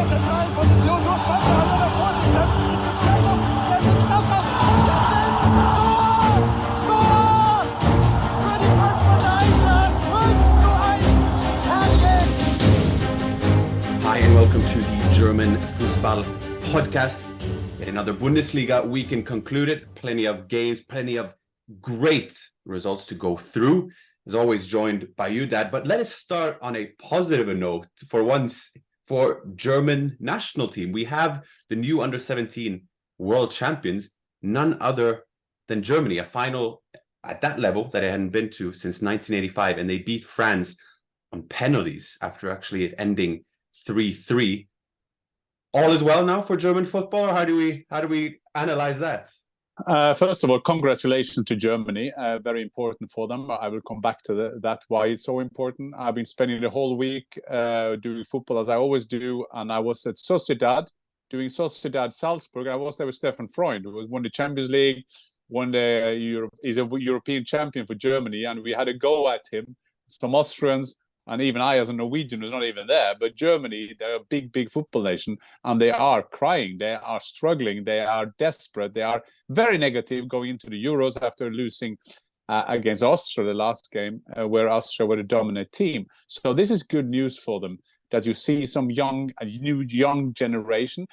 der zentralen Position. Nur Schwarze hat er noch Vorsicht. Dann ist es vielleicht noch. Er ist im Strafraum. Und der Feld. Tor! Tor! Für die Frankfurter Eintracht. 5:1. Herrlich! Hi and welcome to the German Fußball podcast. Yet another Bundesliga weekend concluded. Plenty of games, plenty of great results to go through. As always, joined by you, Dad. But let us start on a positive note for once for German national team. We have the new under-17 world champions, none other than Germany, a final at that level that it hadn't been to since 1985, and they beat France on penalties after actually it ending 3-3. All is well now for German football, or how do we analyze that? First of all, congratulations to Germany. Very important for them. I will come back to that, why it's so important. I've been spending the whole week doing football, as I always do, and I was at Sociedad, doing Sociedad Salzburg. I was there with Stefan Freund, who won the Champions League, he's a European champion for Germany, and we had a go at him. Some Austrians, and even I, as a Norwegian, was not even there. But Germany, they're a big, big football nation, and they are crying. They are struggling. They are desperate. They are very negative going into the Euros after losing against Austria the last game, where Austria were the dominant team. So this is good news for them, that you see some new young generation.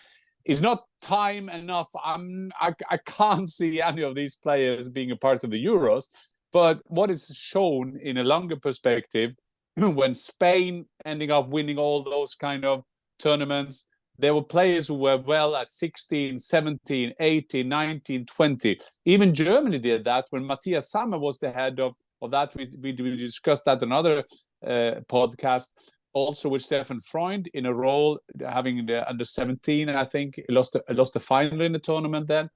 It's not time enough. I can't see any of these players being a part of the Euros. But what is shown in a longer perspective, when Spain ending up winning all those kind of tournaments, there were players who were well at 16, 17, 18, 19, 20. Even Germany did that when Matthias Sammer was the head of that. We discussed that in another podcast, also with Stefan Freund in a role having the under 17. I think he lost the final in the tournament then.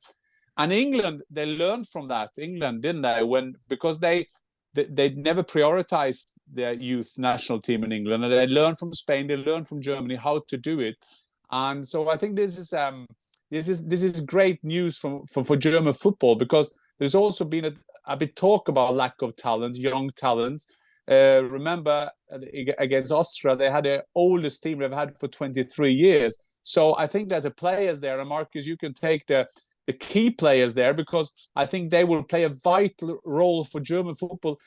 And England, they learned from that. England, didn't they? Because they never prioritized their youth national team in England, and they learned from Spain, they learned from Germany how to do it, and so I think this is great news for German football, because there's also been a bit talk about lack of talent, young talent. Remember against Austria, they had the oldest team they've had for 23 years. So I think that the players there, and Markus, you can take the key players there, because I think they will play a vital role for German football,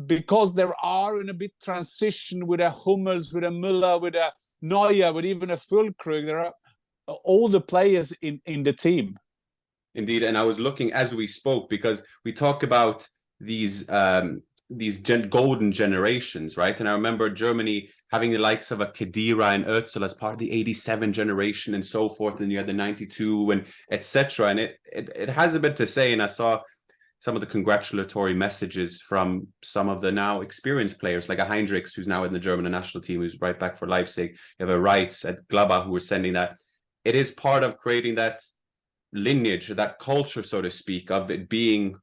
because there are in a bit transition with a Hummels, with a Müller, with a Neuer, with even a Füllkrug. There are older players in the team. Indeed, and I was looking as we spoke, because we talk about these golden generations, right? And I remember Germany having the likes of a Khedira and Özil as part of the 87 generation and so forth, and you had the 92 and etc. And it has a bit to say, and I saw some of the congratulatory messages from some of the now experienced players, like a Heinrichs, who's now in the German national team, who's right back for Leipzig. You have a Reitz at Gladbach who were sending that. It is part of creating that lineage, that culture, so to speak, of it being,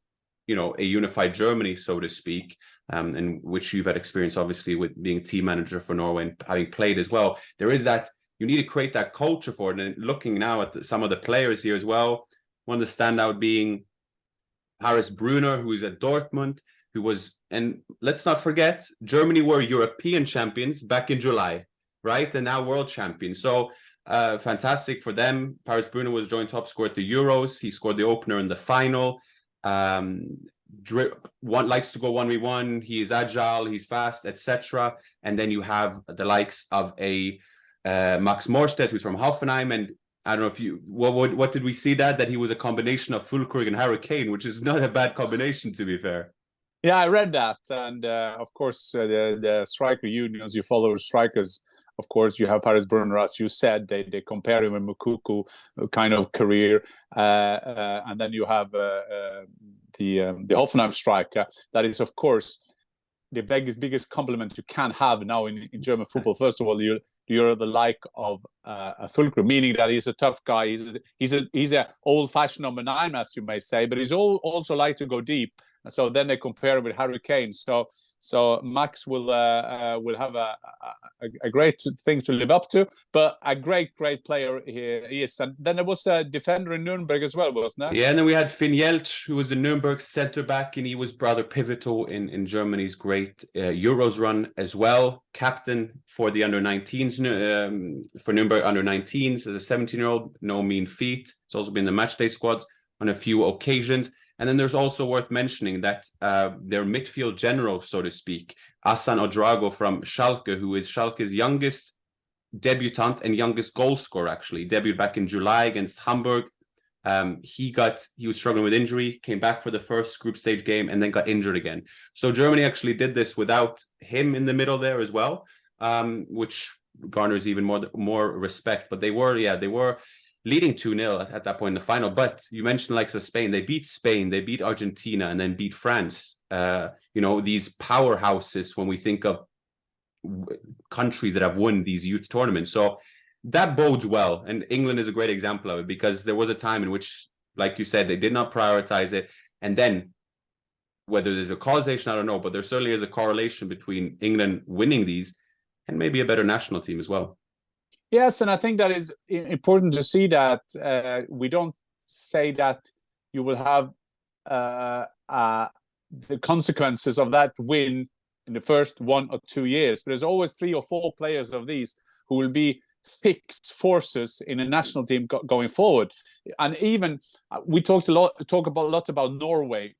a unified Germany, so to speak, and which you've had experience, obviously, with being team manager for Norway and having played as well. There is that, you need to create that culture for it. And looking now at some of the players here as well, one of the standout being Paris Brunner, who is at Dortmund, who was, and let's not forget, Germany were European champions back in July, right? And now world champions. So fantastic for them. Paris Brunner was joint top scorer at the Euros. He scored the opener in the final. Likes to go 1v1. He is agile, he's fast, etc. And then you have the likes of a Max Morstedt, who's from Hoffenheim, and I don't know if you what did we see that he was a combination of Füllkrug and Harry Kane, which is not a bad combination, to be fair. Yeah, I read that, and of course the striker unions, you follow strikers. Of course, you have Paris Brunner, as you said. They compare him with Moukoko kind of career, and then you have the Hoffenheim striker. That is, of course, the biggest compliment you can have now in German football. First of all, you're the like of a Füllkrug, meaning that he's a tough guy. He's a old-fashioned number 9, as you may say, but he's also like to go deep. So then they compare him with Harry Kane. So Max will have a great thing to live up to, but a great player here he is. And then there was the defender in Nuremberg as well, wasn't there? Yeah, and then we had Finn Jeltsch, who was the Nuremberg center back, and he was rather pivotal in Germany's great Euros run as well. Captain for the under-19s, for Nuremberg under-19s as a 17-year-old, no mean feat. He's also been in the matchday squads on a few occasions. And then there's also worth mentioning that their midfield general, so to speak, Hasan Odrago from Schalke, who is Schalke's youngest debutant and youngest goal scorer, actually. Debuted back in July against Hamburg. He was struggling with injury, came back for the first group stage game, and then got injured again. So Germany actually did this without him in the middle there as well, which garners even more respect. But they were leading 2-0 at that point in the final. But you mentioned likes of Spain. They beat Argentina, and then beat France. These powerhouses when we think of countries that have won these youth tournaments. So that bodes well. And England is a great example of it, because there was a time in which, like you said, they did not prioritize it. And then whether there's a causation, I don't know, but there certainly is a correlation between England winning these and maybe a better national team as well. Yes, and I think that is important to see that we don't say that you will have the consequences of that win in the first 1 or 2 years. But there's always 3 or 4 players of these who will be fixed forces in a national team going forward. And even we talk a lot about Norway.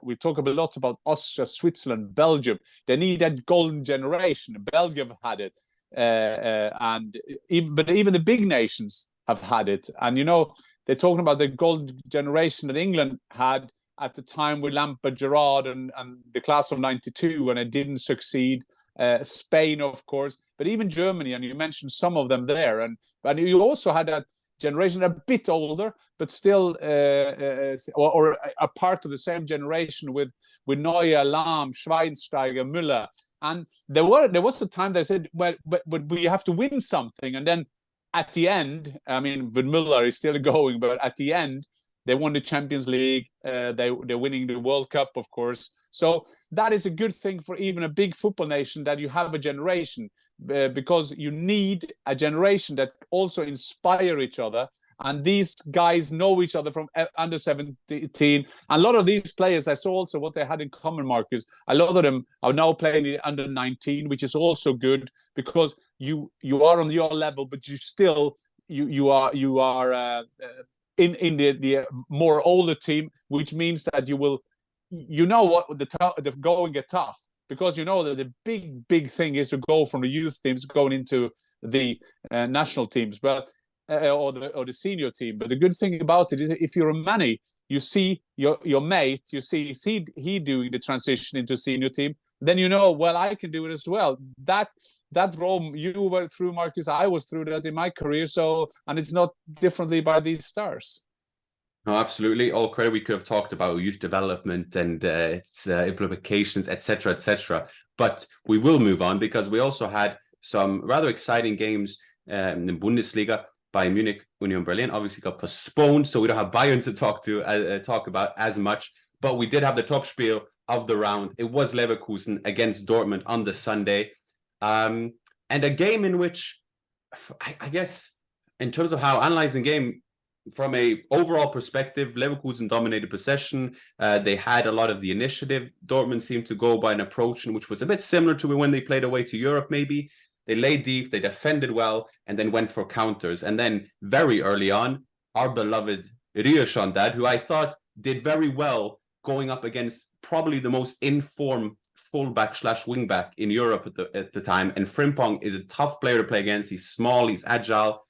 We talk a lot about Austria, Switzerland, Belgium. They need that golden generation. Belgium had it. But even the big nations have had it. And they're talking about the golden generation that England had at the time with Lampard, Gerrard, and the class of '92 when it didn't succeed. Spain, of course, but even Germany, and you mentioned some of them there. And you also had that generation a bit older, but still or a part of the same generation with Neuer, Lahm, Schweinsteiger, Müller. And there was a time they said, well, but we have to win something. And then at the end, I mean, with Müller is still going, but at the end, they won the Champions League. They're winning the World Cup, of course. So that is a good thing for even a big football nation, that you have a generation, because you need a generation that also inspire each other. And these guys know each other from under 17. And a lot of these players, I saw also what they had in common, Marcus. A lot of them are now playing in under 19, which is also good, because you are on your level, but you still you are in the more older team, which means that what the going get tough, because that the big thing is to go from the youth teams going into the national teams, but or the senior team. But the good thing about it is, if you're a Manny, you see your mate, you see he doing the transition into senior team, then well, I can do it as well. That role you went through, Marcus, I was through that in my career. So, and it's not differently by these stars. No, absolutely. All credit. We could have talked about youth development and its implications, etc., etc. But we will move on, because we also had some rather exciting games in the Bundesliga. Bayern Munich, Union Berlin obviously got postponed, so we don't have Bayern to talk about as much. But we did have the top spiel of the round. It was Leverkusen against Dortmund on the Sunday, and a game in which, I guess, in terms of how analyzing the game from a overall perspective, Leverkusen dominated possession. They had a lot of the initiative. Dortmund seemed to go by an approach which was a bit similar to when they played away to Europe, maybe. They laid deep, they defended well, and then went for counters. And then very early on, our beloved Ryerson, who I thought did very well going up against probably the most informed fullback/wingback in Europe at the time. And Frimpong is a tough player to play against. He's small, he's agile.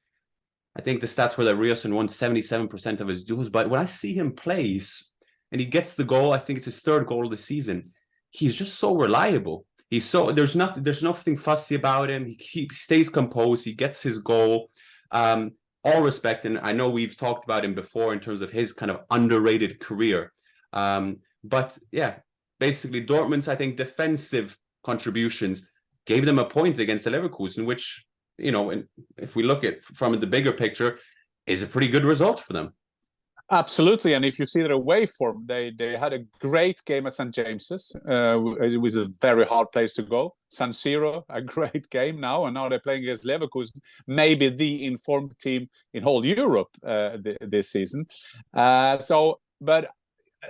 I think the stats were that Ryerson won 77% of his duels. But when I see him play, and he gets the goal, I think it's his 3rd goal of the season, he's just so reliable. There's nothing fussy about him. He stays composed. He gets his goal. All respect, and I know we've talked about him before in terms of his kind of underrated career. But yeah, basically Dortmund's, I think, defensive contributions gave them a point against the Leverkusen, which, if we look at from the bigger picture, is a pretty good result for them. Absolutely, and if you see their away form, they had a great game at St. James's. It was a very hard place to go. San Siro, a great game now, and now they're playing against Leverkusen, maybe the informed team in whole Europe this season. But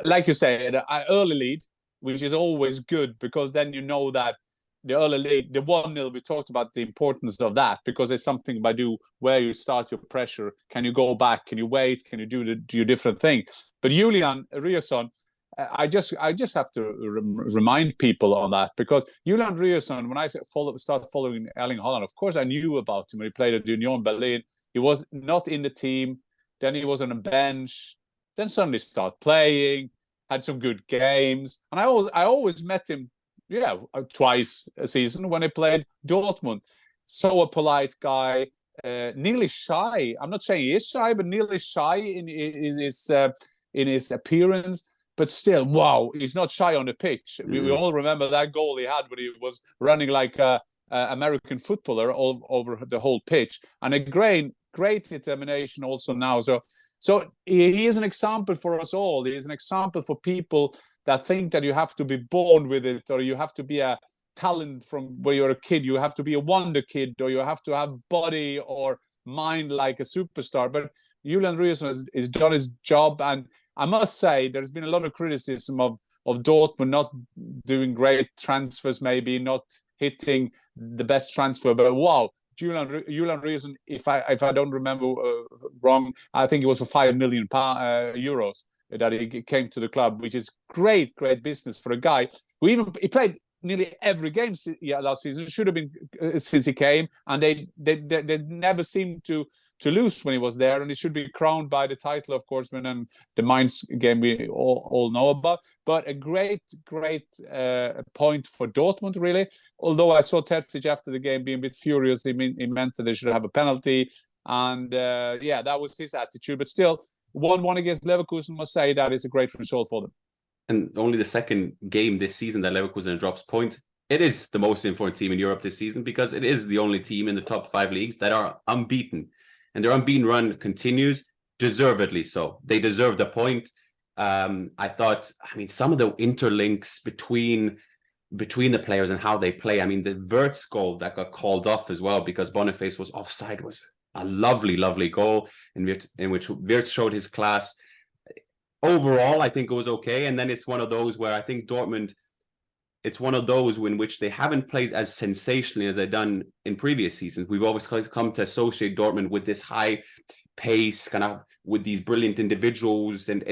like you say, an early lead, which is always good, because then you know that the early lead, the 1-0, we talked about the importance of that, because it's something by do where you start your pressure. Can you go back? Can you wait? Can you do your different thing? But Julian Ryerson, I just have to remind people on that, because Julian Ryerson, when I started following Erling Haaland, of course I knew about him when he played at Union Berlin. He was not in the team, then he was on a bench, then suddenly started playing, had some good games, and I always met him twice a season when he played Dortmund. So a polite guy, nearly shy. I'm not saying he is shy, but nearly shy in his appearance. But still, wow, he's not shy on the pitch. We all remember that goal he had when he was running like a American footballer all over the whole pitch, and a great determination also now. So he is an example for us all. He is an example for people that think that you have to be born with it, or you have to be a talent from where you're a kid, you have to be a wonder kid, or you have to have body or mind like a superstar. But Julian Ryerson has done his job, and I must say there's been a lot of criticism of Dortmund not doing great transfers, maybe not hitting the best transfer. But wow, Julian Ryerson, if I don't remember wrong, I think it was for €5 million that he came to the club, which is great business for a guy who he played nearly every game last season. It should have been since he came, and they never seemed to lose when he was there, and he should be crowned by the title, of course, when the Mainz game we all know about. But a great point for Dortmund, really. Although I saw Terzic after the game being a bit furious, he meant that they should have a penalty, and that was his attitude. But still, 1-1 against Leverkusen, must say that is a great result for them. And only the second game this season that Leverkusen drops points. It is the most important team in Europe this season, because it is the only team in the top 5 leagues that are unbeaten. And their unbeaten run continues, deservedly so. They deserve the point. I mean, some of the interlinks between the players and how they play. I mean, the Wirtz goal that got called off as well because Boniface was offside was a lovely goal in which Wirtz showed his class. Overall, I think it was okay. And then it's one of those where I think Dortmund, it's one of those in which they haven't played as sensationally as they've done in previous seasons. We've always come to associate Dortmund with this high pace, kind of with these brilliant individuals, and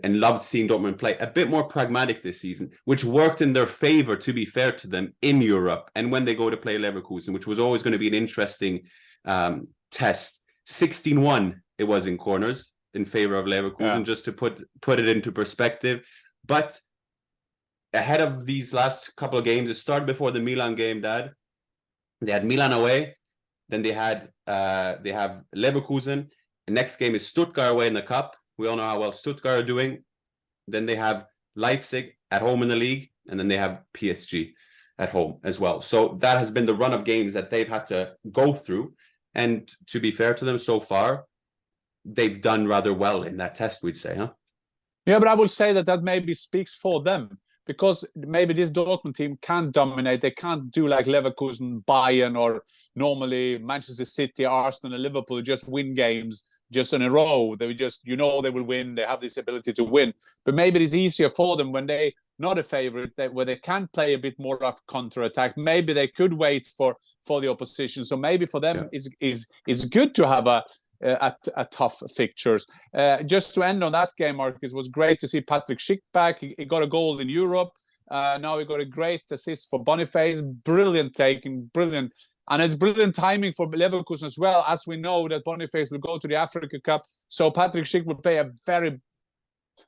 loved seeing Dortmund play a bit more pragmatic this season, which worked in their favor, to be fair to them, in Europe. And when they go to play Leverkusen, which was always going to be an interesting test. 16-1 it was in corners in favor of Leverkusen, just to put it into perspective. But ahead of these last couple of games, it started before the Milan game, Dad. They had Milan away, then they have Leverkusen. The next game is Stuttgart away in the cup. We all know how well Stuttgart are doing. Then they have Leipzig at home in the league, and then they have PSG at home as well. So that has been the run of games that they've had to go through. And to be fair to them, so far, they've done rather well in that test, we'd say, huh? Yeah, but I would say that maybe speaks for them, because maybe this Dortmund team can't dominate. They can't do like Leverkusen, Bayern, or normally Manchester City, Arsenal, and Liverpool just win games just in a row. They just, they will win. They have this ability to win. But maybe it's easier for them when they not a favorite, where they can play a bit more of counter-attack. Maybe they could wait for the opposition. So maybe for them is good to have a tough fixtures. Just to end on that game, Markus, it was great to see Patrick Schick back. He got a goal in Europe. Now he got a great assist for Boniface. Brilliant taking, brilliant. And it's brilliant timing for Leverkusen as well, as we know that Boniface will go to the Africa Cup. So Patrick Schick will play a very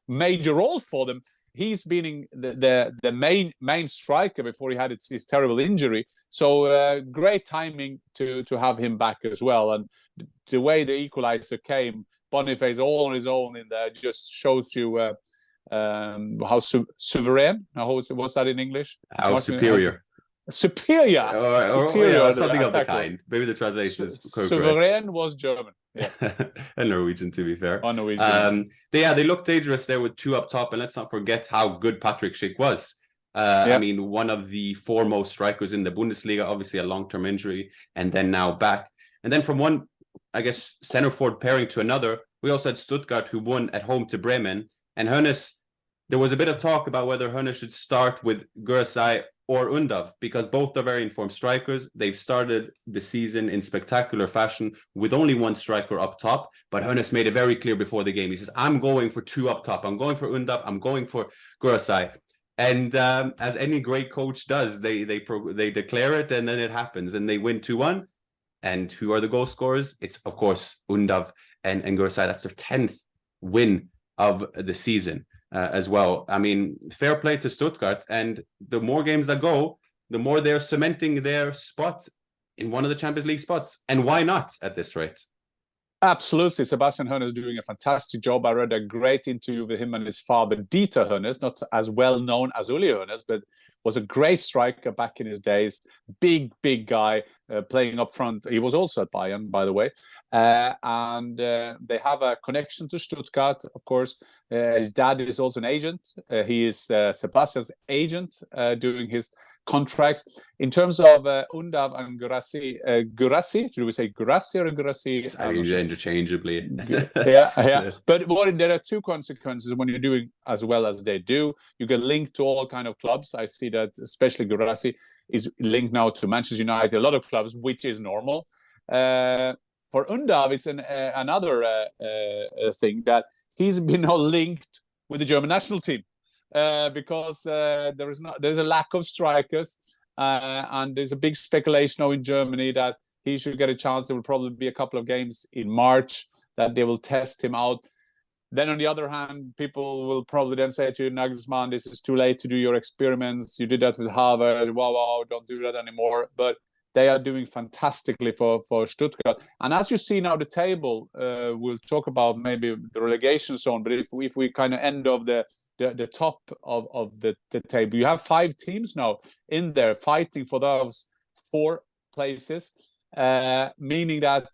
major role for them. He's been the main striker before he had his terrible injury. So great timing to have him back as well. And the way the equalizer came, Boniface all on his own in there, just shows you how sovereign. What's that in English? How superior. superior, or something of the kind. Maybe the translation is correct. Souverain was German. Yeah. And Norwegian, to be fair. Oh, Norwegian. They looked dangerous there with 2 up top, and let's not forget how good Patrick Schick was. I mean, one of the foremost strikers in the Bundesliga, obviously a long-term injury, and then now back. And then from one, I guess, center forward pairing to another, we also had Stuttgart, who won at home to Bremen. And Hoeneß, there was a bit of talk about whether Hoeneß should start with Guirassay or Undav, because both are very informed strikers. They've started the season in spectacular fashion with only one striker up top, but Hoeneß made it very clear before the game. He says, I'm going for 2 up top. I'm going for Undav. I'm going for Guirassay. And as any great coach does, they declare it, and then it happens, and they win 2-1. And who are the goal scorers? It's, of course, Undav and Guirassay. That's their 10th win of the season. As well. I mean, fair play to Stuttgart, and the more games that go, the more they're cementing their spot in one of the Champions League spots. And why not at this rate? Absolutely. Sebastian Hoeneß is doing a fantastic job. I read a great interview with him and his father, Dieter Hoeneß, not as well known as Uli Hoeneß, but was a great striker back in his days. Big guy playing up front. He was also at Bayern, by the way. And they have a connection to Stuttgart, of course. His dad is also an agent. He is Sebastian's agent doing his contracts. In terms of Undav and Guirassay, do we say Guirassay or Guirassay? I use interchangeably. yeah. But there are 2 consequences when you're doing as well as they do. You get linked to all kind of clubs. I see that especially Guirassay is linked now to Manchester United, a lot of clubs, which is normal. For Undav, it's another thing that he's been now linked with the German national team. Because there's a lack of strikers, and there's a big speculation now in Germany that he should get a chance. There will probably be a couple of games in March that they will test him out. Then on the other hand, people will probably then say to you, Nagelsmann, this is too late to do your experiments. You did that with Harvard. Wow, don't do that anymore. But they are doing fantastically for Stuttgart. And as you see now the table, we'll talk about maybe the relegation zone. But if we kind of end of the top of the table, you have 5 teams now in there fighting for those 4 places, meaning that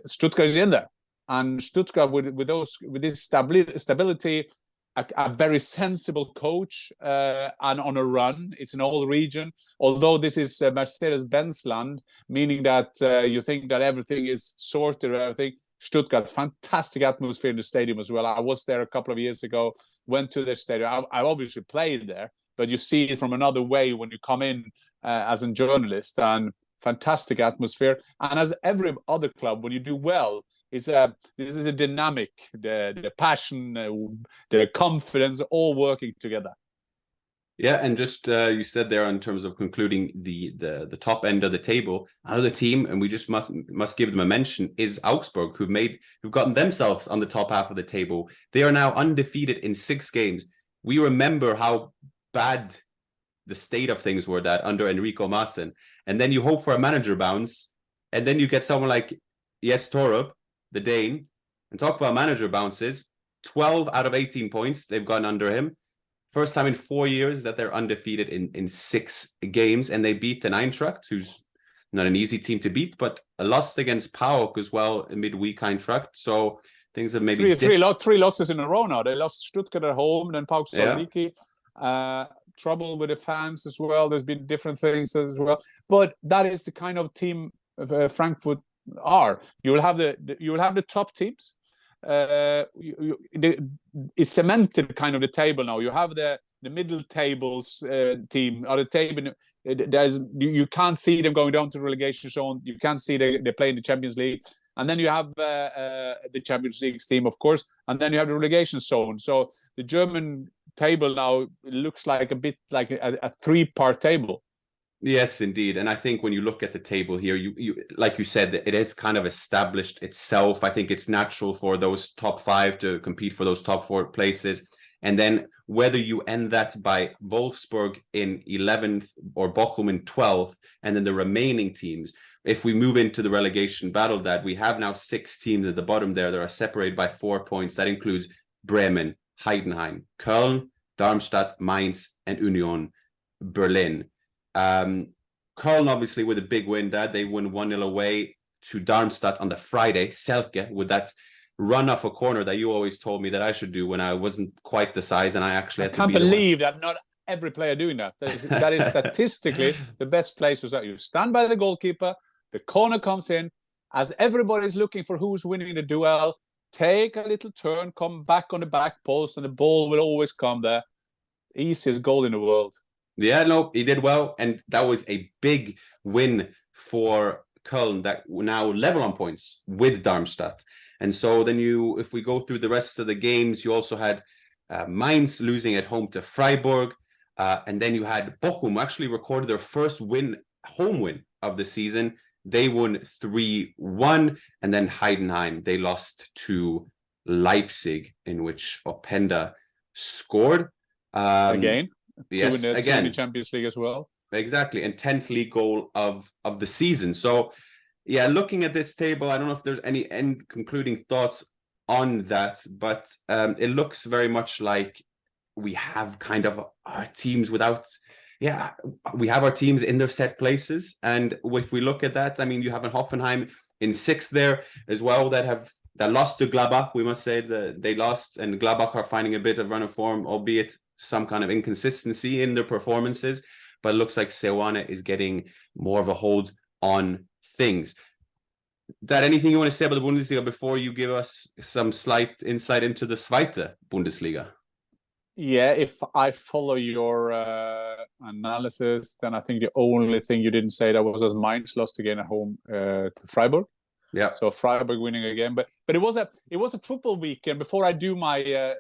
Stuttgart is in there. And Stuttgart, with this stability, a very sensible coach, and on a run. It's an old region, although this is Mercedes-Benz land, meaning that you think that everything is sorted, everything. Stuttgart, fantastic atmosphere in the stadium as well. I was there a couple of years ago, went to the stadium. I obviously played there, but you see it from another way when you come in as a journalist, and fantastic atmosphere. And as every other club, when you do well, this is a dynamic, the passion, the confidence, all working together. Yeah, and just you said there in terms of concluding the top end of the table, another team, and we just must give them a mention, is Augsburg, who've gotten themselves on the top half of the table. They are now undefeated in 6 games. We remember how bad the state of things were that under Enrico Maaßen, and then you hope for a manager bounce, and then you get someone like Jess Thorup, the Dane, and talk about manager bounces. 12 out of 18 points they've gone under him. First time in 4 years that they're undefeated in 6 games, and they beat an Eintracht, who's not an easy team to beat, but a loss against PAOK as well, a midweek Eintracht. So things have maybe three losses in a row now. They lost Stuttgart at home, then PAOK Saloniki. Trouble with the fans as well. There's been different things as well, but that is the kind of team Frankfurt are. You will have the top teams. It's cemented kind of the table now. You have the middle tables team or the table. You can't see them going down to relegation zone. You can't see they play in the Champions League, and then you have the Champions League team, of course, and then you have the relegation zone. So the German table now looks like a bit like a 3-part table. Yes, indeed. And I think when you look at the table here, you like you said, it has kind of established itself. I think it's natural for those top 5 to compete for those top 4 places. And then whether you end that by Wolfsburg in 11th or Bochum in 12th, and then the remaining teams, if we move into the relegation battle, that we have now 6 teams at the bottom there that are separated by 4 points. That includes Bremen, Heidenheim, Köln, Darmstadt, Mainz, and Union Berlin. Köln, obviously, with a big win, that they win 1-0 away to Darmstadt on the Friday. Selke with that run off a corner that you always told me that I should do when I wasn't quite the size, and I actually had to can't believe that not every player doing that. That is statistically the best place is that you stand by the goalkeeper, the corner comes in, as everybody's looking for who's winning the duel, take a little turn, come back on the back post, and the ball will always come there. Easiest goal in the world. Yeah, no, he did well, and that was a big win for Köln that now level on points with Darmstadt. And so then if we go through the rest of the games, you also had Mainz losing at home to Freiburg, and then you had Bochum actually recorded their first home win of the season. They won 3-1, and then Heidenheim, they lost to Leipzig, in which Openda scored. Again? Yes, again. In the Champions League as well. Exactly, and 10th league goal of the season. So, yeah, looking at this table, I don't know if there's any concluding thoughts on that, but it looks very much like we have kind of our teams we have our teams in their set places. And if we look at that, I mean, you have a Hoffenheim in 6th there as well that lost to Gladbach. We must say that they lost, and Gladbach are finding a bit of run of form, albeit some kind of inconsistency in their performances. But it looks like Seoane is getting more of a hold on things. That anything you want to say about the Bundesliga before you give us some slight insight into the Zweite Bundesliga? Yeah, if I follow your analysis, then I think the only thing you didn't say that was as Mainz lost again at home to Freiburg. Yeah. So Freiburg winning again, but it was a football weekend. Before I do my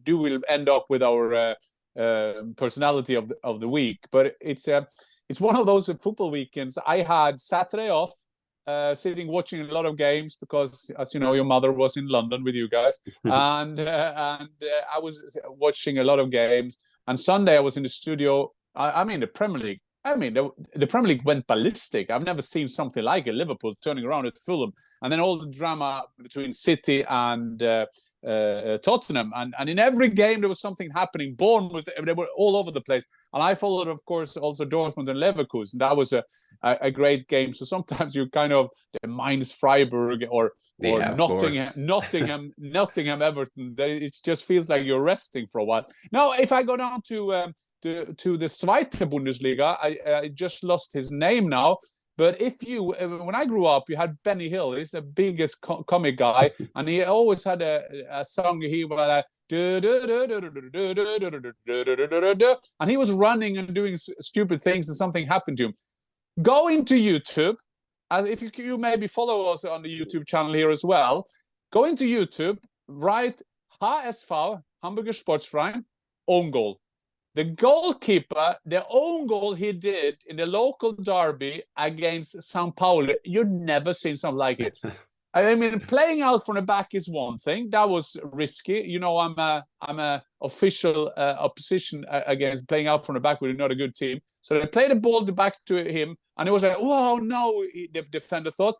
we'll end up with our personality of the week, but it's one of those football weekends. I had Saturday off, sitting watching a lot of games because, as you know, your mother was in London with you guys, and I was watching a lot of games. And Sunday I was in the studio. I mean, the Premier League. I mean, the Premier League went ballistic. I've never seen something like it. Liverpool turning around at Fulham, and then all the drama between City and Tottenham. And in every game there was something happening. Bournemouth, they were all over the place. And I followed, of course, also Dortmund and Leverkusen. That was a great game. So sometimes you kind of minus Freiburg or Nottingham, Everton. It just feels like you're resting for a while. Now, if I go down to the Zweite Bundesliga, I just lost his name now. But when I grew up, you had Benny Hill. He's the biggest comic guy, and he always had a song. He was and he was running and doing stupid things, and something happened to him. Go into YouTube, and if you maybe follow us on the YouTube channel here as well. Go into YouTube, write HSV Hamburger Sportverein own goal. The goalkeeper, the own goal he did in the local derby against São Paulo, you'd never seen something like it. I mean, playing out from the back is one thing. That was risky. You know, I'm a official opposition against playing out from the back with not a good team. So they played the ball back to him, and it was like, oh, no, the defender thought,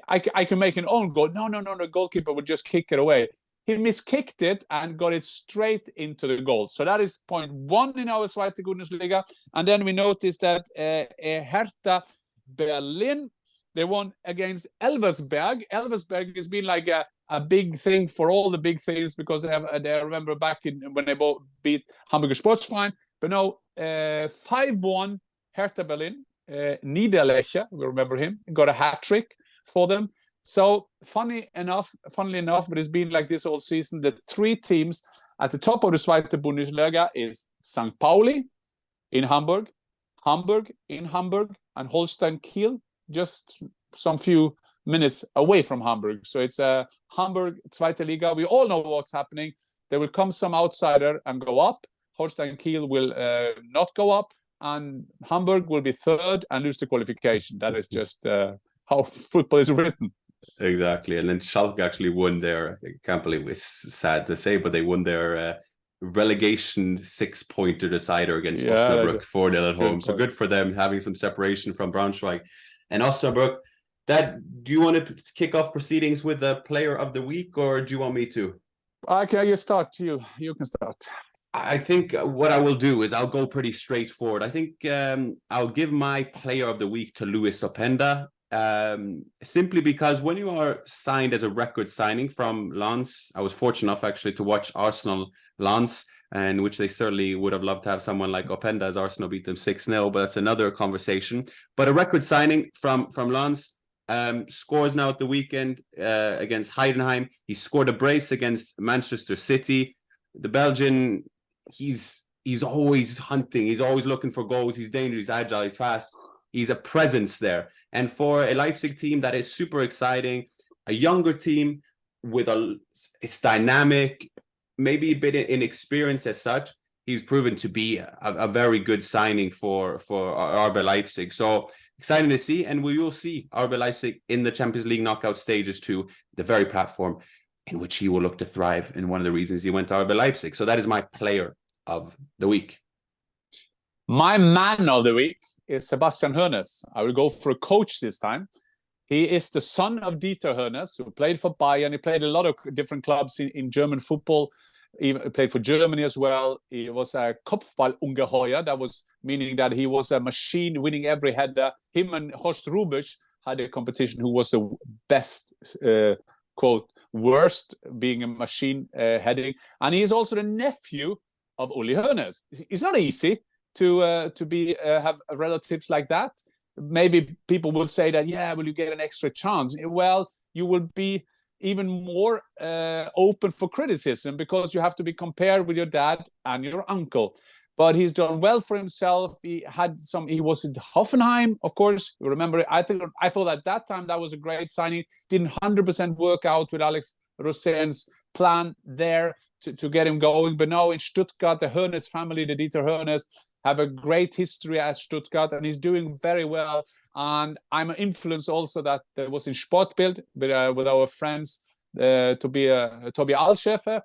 I can make an own goal. No, the goalkeeper would just kick it away. He miskicked it and got it straight into the goal. So that is point 1 in our Zweite Bundesliga. And then we noticed that Hertha Berlin, they won against Elversberg. Elversberg has been like a big thing for all the big things because they remember back when they both beat Hamburger Sportverein. But no, 5-1 Hertha Berlin. Niederlechner, we remember him, got a hat trick for them. So funnily enough, but it's been like this all season. The 3 teams at the top of the Zweite Bundesliga is St. Pauli in Hamburg, Hamburg in Hamburg, and Holstein Kiel, just some few minutes away from Hamburg. So it's a Hamburg Zweite Liga. We all know what's happening. There will come some outsider and go up. Holstein Kiel will not go up, and Hamburg will be 3rd and lose the qualification. That is just how football is written. Exactly. And then Schalke actually won their, I can't believe it's sad to say, but they won their relegation 6-pointer decider against Osnabrück 4-0 at home. So good for them having some separation from Braunschweig and Osnabrück. Do you want to kick off proceedings with the player of the week, or do you want me to? Okay, you start. You can start. I think what I will do is I'll go pretty straightforward. I think I'll give my player of the week to Luis Openda, simply because when you are signed as a record signing from Lens, I was fortunate enough actually to watch Arsenal Lens, and which they certainly would have loved to have someone like Openda, as Arsenal beat them 6-0, but that's another conversation. But a record signing from Lens, scores now at the weekend against Heidenheim. He scored a brace against Manchester City. The Belgian, he's always hunting. He's always looking for goals. He's dangerous, he's agile, he's fast. He's a presence there. And for a Leipzig team that is super exciting, a younger team with it's dynamic, maybe a bit inexperienced as such, he's proven to be a very good signing for RB Leipzig. So exciting to see, and we will see RB Leipzig in the Champions League knockout stages too, the very platform in which he will look to thrive, and one of the reasons he went to RB Leipzig. So that is my player of the week. My man of the week is Sebastian Hoeneß. I will go for a coach this time. He is the son of Dieter Hoeneß, who played for Bayern. He played a lot of different clubs in German football. He played for Germany as well. He was a Kopfballungeheuer. That was meaning that he was a machine winning every header. Him and Horst Rubisch had a competition who was the best, quote, worst, being a machine heading. And he is also the nephew of Uli Hoeneß. It's not easy to have relatives like that. Maybe people will say that, yeah, will you get an extra chance? Well, you will be even more open for criticism because you have to be compared with your dad and your uncle. But he's done well for himself. He was in Hoffenheim, of course. You remember, I thought at that time that was a great signing. Didn't 100% work out with Alex Rosen's plan there to get him going. But now in Stuttgart, the Hoeneß family, the Dieter Hoeneß, have a great history at Stuttgart, and he's doing very well. And I'm influenced also that there was in Sportbild with our friends, Tobi Alschäfer,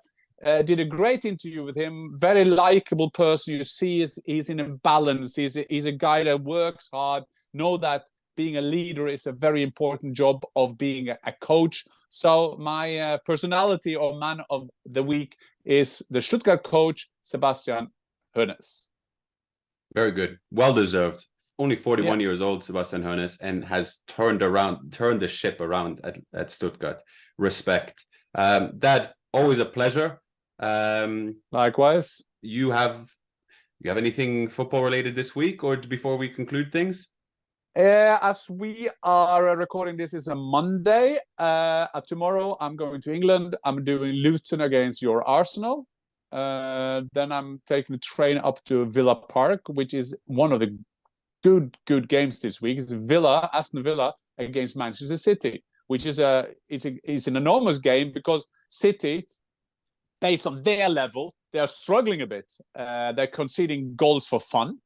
did a great interview with him. Very likable person. You see he's in a balance. He's a guy that works hard. Know that being a leader is a very important job of being a coach. So my personality or man of the week is the Stuttgart coach, Sebastian Hoeneß. Very good. Well deserved. Only 41 years old, Sebastian Hoeneß, and has turned the ship around at Stuttgart. Respect. Dad, always a pleasure. Likewise. You have anything football related this week, or before we conclude things? As we are recording this is a Monday. Tomorrow I'm going to England. I'm doing Luton against your Arsenal. Then I'm taking the train up to Villa Park, which is one of the good games this week. It's Aston Villa against Manchester City, which is it's an enormous game because City, based on their level, they are struggling a bit. They're conceding goals for fun.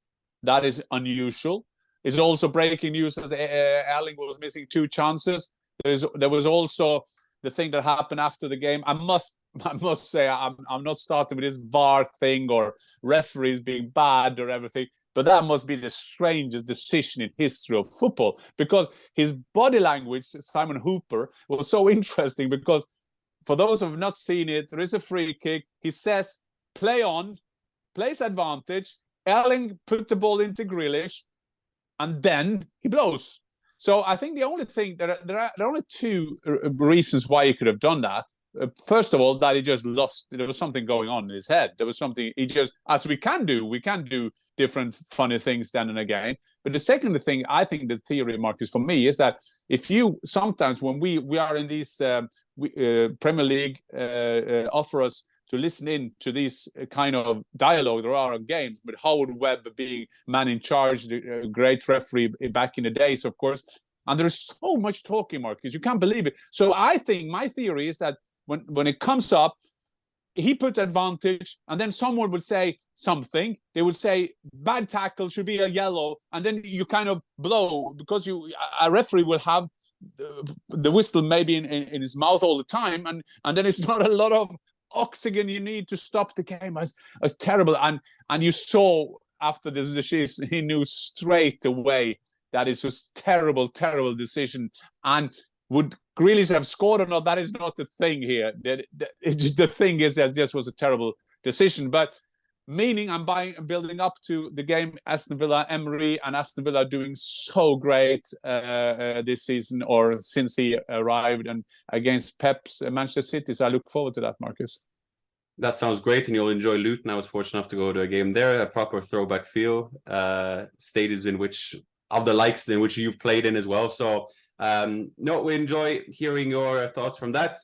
That is unusual. It's also breaking news as Erling was missing 2 chances. There was also the thing that happened after the game. I must say I'm not starting with this VAR thing or referees being bad or everything, but that must be the strangest decision in history of football, because his body language, Simon Hooper, was so interesting, because for those who have not seen it, there is a free kick. He says, play on, plays advantage. Erling put the ball into Grealish, and then he blows. So I think the only thing, there are only 2 reasons why he could have done that. First of all, that he just lost. There was something going on in his head. There was something he just, as we can do different funny things then and again. But the second thing, I think the theory, Marcus, for me, is that if you sometimes when we are in these Premier League offer us to listen in to these kind of dialogue there are on games, with Howard Webb being man in charge, the great referee back in the days, of course. And there's so much talking, Marcus. You can't believe it. So I think my theory is that when it comes up, he put advantage, and then someone would say something. They would say bad tackle should be a yellow, and then you kind of blow, because a referee will have the whistle maybe in his mouth all the time, and then it's not a lot of oxygen you need to stop the game. As terrible. And you saw after this decision, he knew straight away that it was terrible decision. And would Grealish have scored or not? That is not the thing here. The thing is that this was a terrible decision. But meaning I'm building up to the game Aston Villa, Emery, and Aston Villa doing so great this season, or since he arrived, and against Pep's Manchester City. So I look forward to that, Marcus. That sounds great, and you'll enjoy Luton. I was fortunate enough to go to a game there, a proper throwback feel, stadiums in which, of the likes in which you've played in as well. So, no, we enjoy hearing your thoughts from that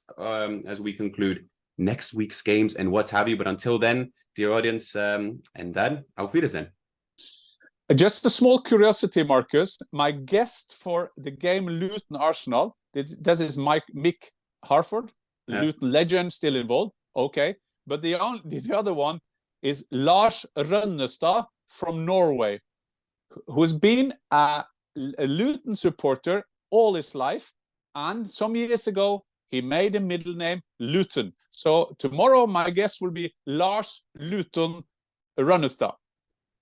as we conclude next week's games and what have you. But until then, dear audience, and then, auf Wiedersehen. Just a small curiosity, Marcus. My guest for the game Luton-Arsenal, this is Mick Harford, Luton legend, still involved. Okay. But the other one is Lars Rønnestad from Norway, who's been a Luton supporter all his life. And some years ago, he made a middle name Luton. So tomorrow, my guest will be Lars Luton Rønnestad.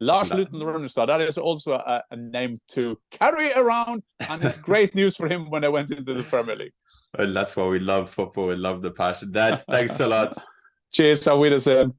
Lars Luton Rønnestad. That is also a name to carry around. And it's great news for him when I went into the Premier League. Well, that's why we love football. We love the passion. Dad, thanks a lot. Cheers, auf Wiedersehen.